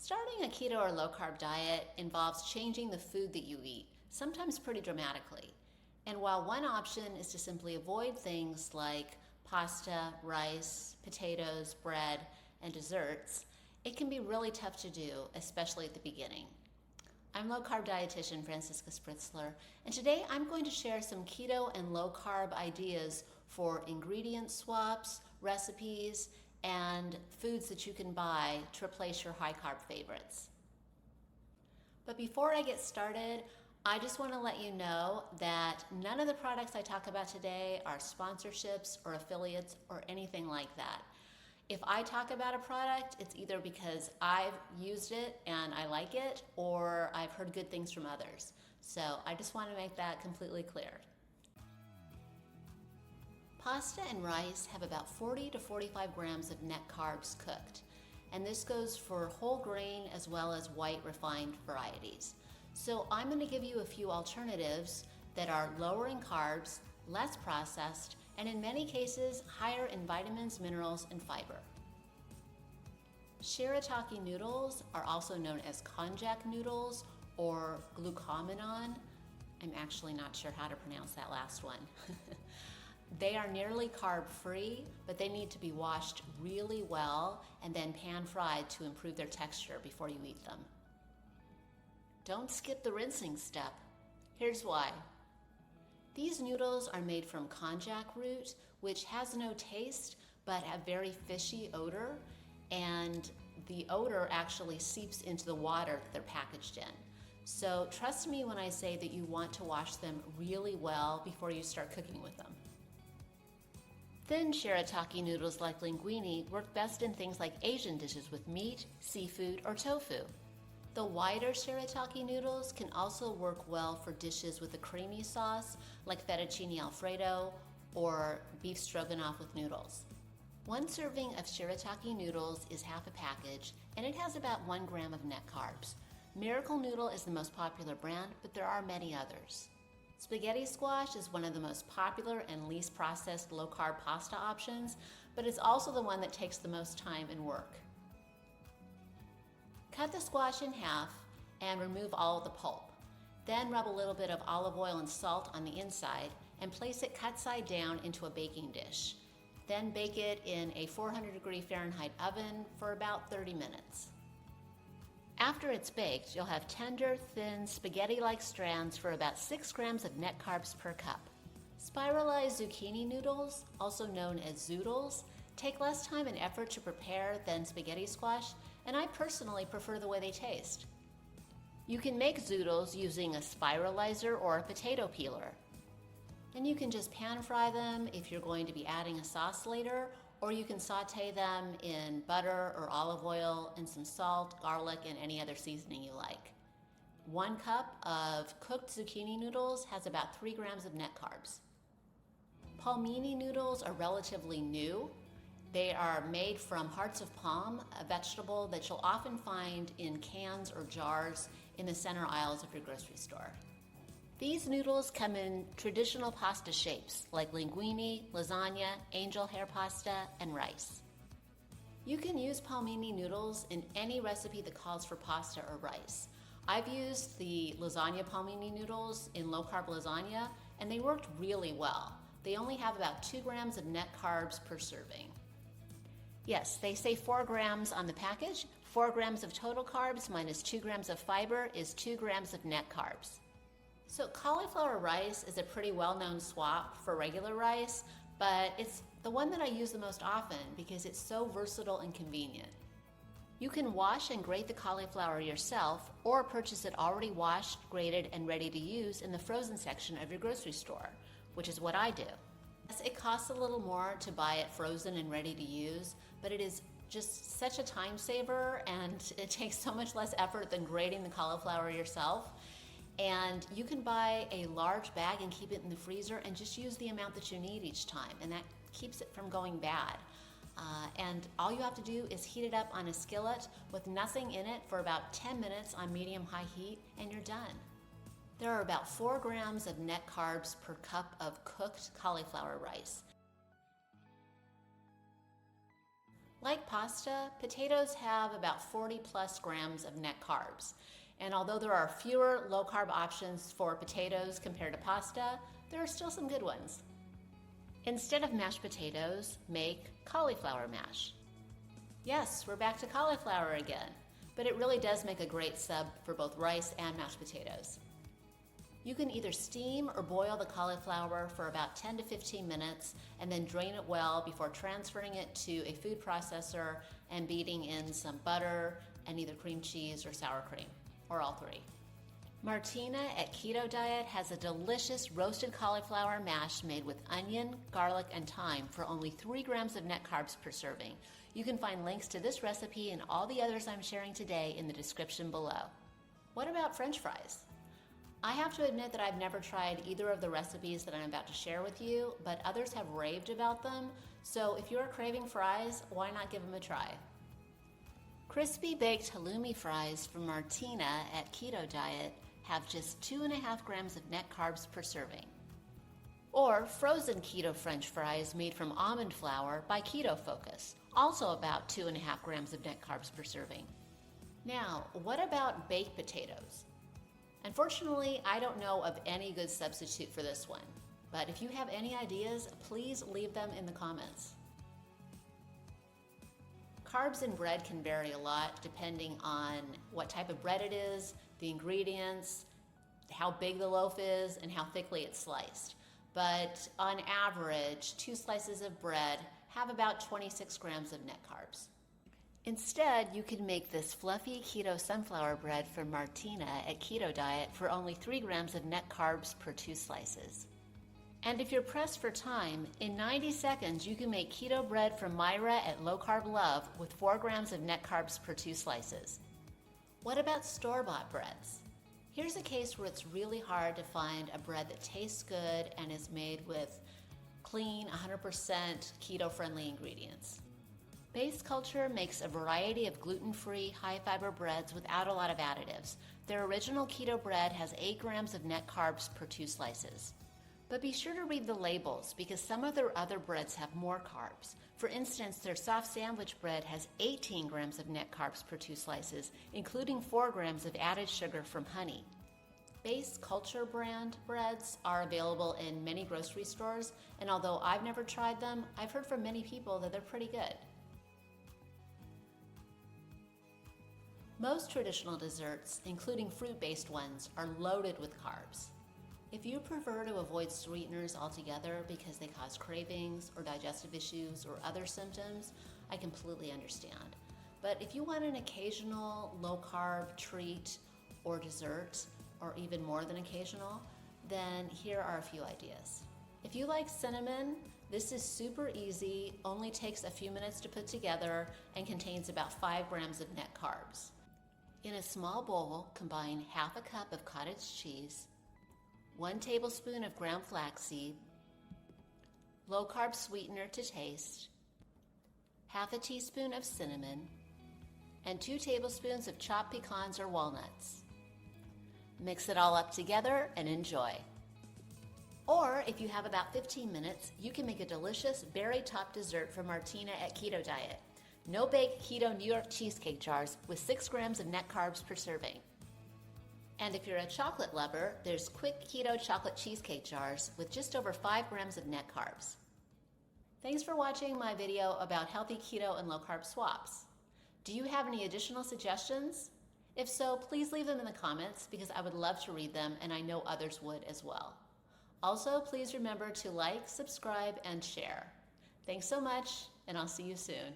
Starting a keto or low-carb diet involves changing the food that you eat, sometimes pretty dramatically. And while one option is to simply avoid things like pasta, rice, potatoes, bread, and desserts, it can be really tough to do, especially at the beginning. I'm low-carb dietitian Franziska, and today I'm going to share some keto and low-carb ideas for ingredient swaps, recipes, and foods that you can buy to replace your high-carb favorites. But before I get started, I just want to let you know that none of the products I talk about today are sponsorships or affiliates or anything like that. If I talk about a product, it's either because I've used it and I like it, or I've heard good things from others. So I just want to make that completely clear. Pasta and rice have about 40 to 45 grams of net carbs cooked, and this goes for whole grain as well as white refined varieties. So I'm going to give you a few alternatives that are lower in carbs, less processed, and in many cases higher in vitamins, minerals, and fiber. Shirataki noodles are also known as konjac noodles or glucomannan. I'm actually not sure how to pronounce that last one. They are nearly carb-free, but they need to be washed really well and then pan-fried to improve their texture before you eat them. Don't skip the rinsing step. Here's why. These noodles are made from konjac root, which has no taste but a very fishy odor, and the odor actually seeps into the water that they're packaged in. So trust me when I say that you want to wash them really well before you start cooking with them. Thin shirataki noodles like linguine work best in things like Asian dishes with meat, seafood, or tofu. The wider shirataki noodles can also work well for dishes with a creamy sauce like fettuccine alfredo or beef stroganoff with noodles. One serving of shirataki noodles is half a package, and it has about 1 gram of net carbs. Miracle Noodle is the most popular brand, but there are many others. Spaghetti squash is one of the most popular and least processed low-carb pasta options, but it's also the one that takes the most time and work. Cut the squash in half and remove all of the pulp. Then rub a little bit of olive oil and salt on the inside and place it cut side down into a baking dish. Then bake it in a 400-degree Fahrenheit oven for about 30 minutes. After it's baked, you'll have tender, thin, spaghetti-like strands for about 6 grams of net carbs per cup. Spiralized zucchini noodles, also known as zoodles, take less time and effort to prepare than spaghetti squash, and I personally prefer the way they taste. You can make zoodles using a spiralizer or a potato peeler. And you can just pan fry them if you're going to be adding a sauce later, or you can saute them in butter or olive oil and some salt, garlic, and any other seasoning you like. 1 cup of cooked zucchini noodles has about 3 grams of net carbs. Palmini noodles are relatively new. They are made from hearts of palm, a vegetable that you'll often find in cans or jars in the center aisles of your grocery store. These noodles come in traditional pasta shapes like linguine, lasagna, angel hair pasta, and rice. You can use palmini noodles in any recipe that calls for pasta or rice. I've used the lasagna palmini noodles in low-carb lasagna, and they worked really well. They only have about 2 grams of net carbs per serving. Yes, they say 4 grams on the package. 4 grams of total carbs minus 2 grams of fiber is 2 grams of net carbs. So cauliflower rice is a pretty well-known swap for regular rice, but it's the one that I use the most often because it's so versatile and convenient. You can wash and grate the cauliflower yourself or purchase it already washed, grated, and ready to use in the frozen section of your grocery store, which is what I do. Yes, it costs a little more to buy it frozen and ready to use, but it is just such a time saver and it takes so much less effort than grating the cauliflower yourself. And you can buy a large bag and keep it in the freezer and just use the amount that you need each time, and that keeps it from going bad. And all you have to do is heat it up on a skillet with nothing in it for about 10 minutes on medium-high heat, and you're done. There are about 4 grams of net carbs per cup of cooked cauliflower rice. Like pasta, potatoes have about 40 plus grams of net carbs. And although there are fewer low-carb options for potatoes compared to pasta, there are still some good ones. Instead of mashed potatoes, make cauliflower mash. Yes, we're back to cauliflower again, but it really does make a great sub for both rice and mashed potatoes. You can either steam or boil the cauliflower for about 10 to 15 minutes and then drain it well before transferring it to a food processor and beating in some butter and either cream cheese or sour cream, or all three. Martina at Keto Diet has a delicious roasted cauliflower mash made with onion, garlic, and thyme for only 3 grams of net carbs per serving. You can find links to this recipe and all the others I'm sharing today in the description below. What about French fries? I have to admit that I've never tried either of the recipes that I'm about to share with you, but others have raved about them, so if you're craving fries, why not give them a try? Crispy baked halloumi fries from Martina at Keto Diet have just 2.5 grams of net carbs per serving. Or frozen keto French fries made from almond flour by Keto Focus, also about 2.5 grams of net carbs per serving. Now, what about baked potatoes? Unfortunately, I don't know of any good substitute for this one, but if you have any ideas, please leave them in the comments. Carbs in bread can vary a lot depending on what type of bread it is, the ingredients, how big the loaf is, and how thickly it's sliced. But on average, 2 slices of bread have about 26 grams of net carbs. Instead, you can make this fluffy keto sunflower bread from Martina at Keto Diet for only 3 grams of net carbs per 2 slices. And if you're pressed for time, in 90 seconds you can make keto bread from Myra at Low Carb Love with 4 grams of net carbs per 2 slices. What about store-bought breads? Here's a case where it's really hard to find a bread that tastes good and is made with clean, 100% keto-friendly ingredients. Base Culture makes a variety of gluten-free, high-fiber breads without a lot of additives. Their original keto bread has 8 grams of net carbs per 2 slices. But be sure to read the labels because some of their other breads have more carbs. For instance, their soft sandwich bread has 18 grams of net carbs per 2 slices, including 4 grams of added sugar from honey. Base Culture brand breads are available in many grocery stores, and although I've never tried them, I've heard from many people that they're pretty good. Most traditional desserts, including fruit-based ones, are loaded with carbs. If you prefer to avoid sweeteners altogether because they cause cravings or digestive issues or other symptoms, I completely understand. But if you want an occasional low-carb treat or dessert, or even more than occasional, then here are a few ideas. If you like cinnamon, this is super easy, only takes a few minutes to put together, and contains about 5 grams of net carbs. In a small bowl, combine half a cup of cottage cheese, 1 tablespoon of ground flaxseed, low-carb sweetener to taste, half a teaspoon of cinnamon, and 2 tablespoons of chopped pecans or walnuts. Mix it all up together and enjoy. Or if you have about 15 minutes, you can make a delicious berry-topped dessert from Martina at Keto Diet. No-bake keto New York cheesecake jars with 6 grams of net carbs per serving. And if you're a chocolate lover, there's quick keto chocolate cheesecake jars with just over 5 grams of net carbs. Thanks for watching my video about healthy keto and low-carb swaps. Do you have any additional suggestions? If so, please leave them in the comments because I would love to read them and I know others would as well. Also, please remember to like, subscribe, and share. Thanks so much, and I'll see you soon.